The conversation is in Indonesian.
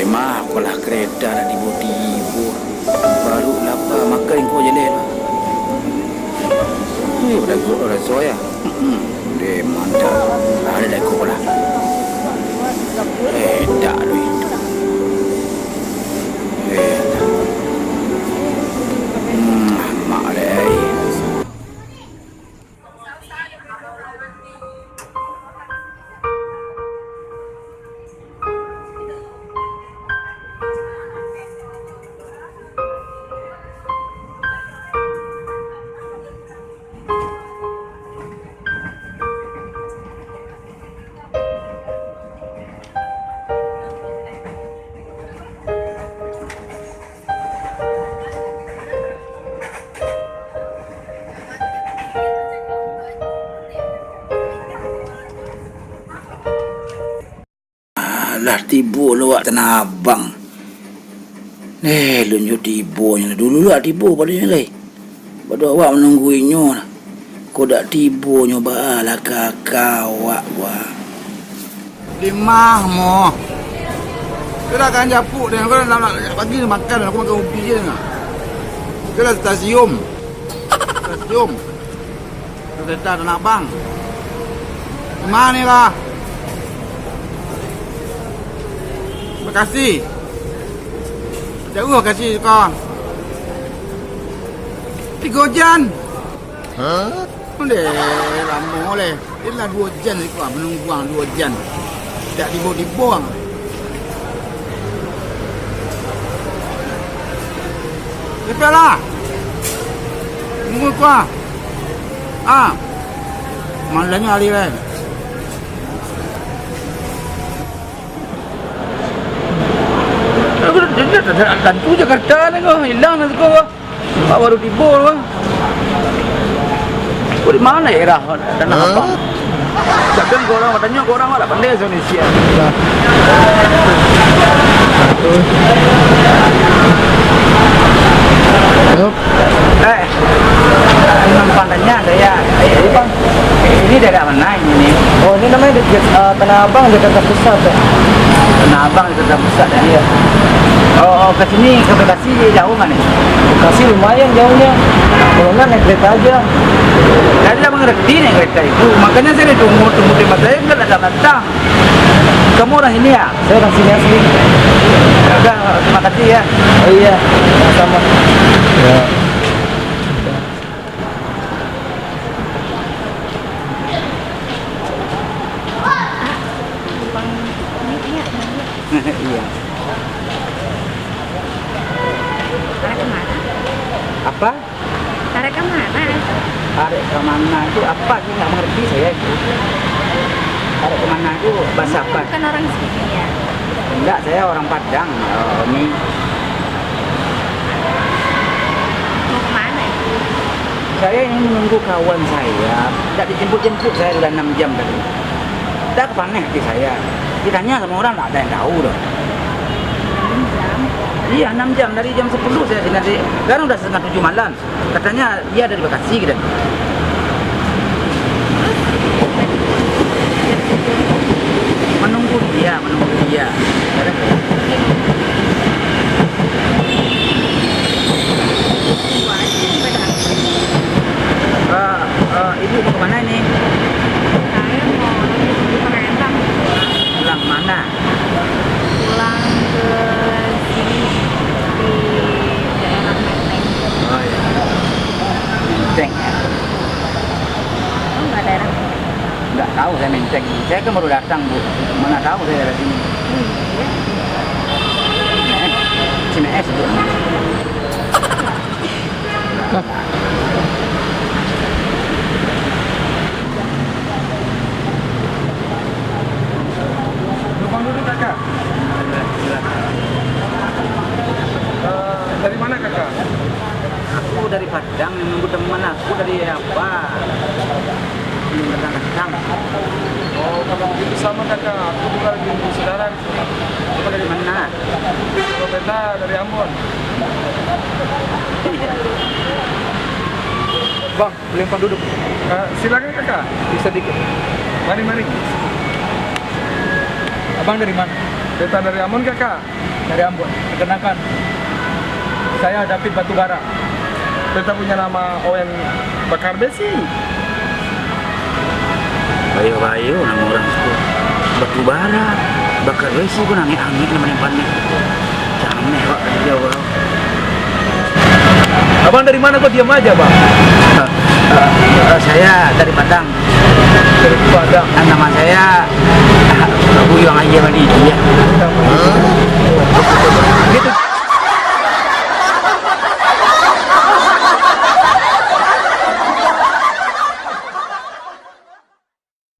Mah apalah kereta nak tiba-tiba baru lapar makan kau je lah. Udah gua udah soya. Deh mantap. Ada dah kau lah. Tak lui. Tak. Mak deh. Lah tiba lawak Tanah Abang. Lunjuk tibanya dulu lah tiba pada yang lain. Pada awak menungguinya. Kau dak tibanya balah kakak awak wah. Limah mo. Kira kan japuk dia kau nak pagi makan aku makan ubi je nak. Kira stasiun. Stasiun. Kereta Tanah Abang. Di mana kah? Terima kasih. Jauh kasih kau. 3 jam. Boleh lama boleh. Inilah 2 jam ni kau menungguang 2 jam. Tak dibuang. Cepatlah. Tunggu kau. Malahnya hari kan. Tentu Jakarta ni kau hilang nanti kau. Baru tiba kau. Kau di mana era Tanah Abang? Jangan kau orang tanya kau orang ada pandai Indonesia. Memang pandainya saya. Bang, ini daerah mana ini? Oh, ini namanya Tanah Abang Jakarta Pusat. Tanah Abang Jakarta Pusat ya. Oh, ke sini ke Bekasi jauh kan nih? Bekasi lumayan jauhnya. Kalau nggak naik kereta aja. Saya tidak mengerti naik kereta itu. Makanya saya tunggu tempat saya nggak datang. Kamu orang sini ya? Saya orang sini asli. Udah, terima kasih ya. Oh iya, sama-sama. Ya. Iya. Tarik kemana? Apa? Tarik kemana? Tarik kemana itu apa sih nggak mengerti saya itu. Tarik kemana itu bahasa apa? Bukan orang sini ya? Enggak, saya orang Padang. Ini Mau kemana itu? saya ini menunggu kawan saya. Tidak dijemput-jemput saya sudah 6 jam tadi. Tidak kepanek hati saya. Ditanya sama orang tak ada yang tahu dah. 6 jam? Iya 6 jam dari jam 10 saya sini. Sekarang udah setengah 7 malam. Katanya dia ada di Bekasi gitu. Menunggu dia. Ibu mau kemana ini? Saya mau menuju kereta Pulang mana? pulang ke sini di daerah Menteng. Oh iya. Menteng ya? Oh nggak daerah Menteng? Nggak tahu saya Menteng. Saya kan baru datang Bu. Mana tahu saya dari sini. Iya. Cinees Bu. Numpang dulu kakak. Dari mana kakak? Aku dari Padang, menunggu teman aku dari apa? Belum datang. Oh, kalau begitu sama kakak. Aku juga lagi nunggu saudara di sini. Aku dari mana? Kalau beta dari Ambon. Bang, lempar duduk. Silakan kakak. Bisa dikit. Mari. Abang dari mana? Beta dari Ambon kakak. Dari Ambon. Perkenalkan, saya David Batubara. Beta punya nama Owen Bakar Besi. Bayu nama orang itu batu bara bakar besi pun angin nama nempannya cameh pak dia bang. Abang dari mana kok diam aja, Bang? Saya dari Padang. Dari Padang. Nama saya Buyang aja sama dia.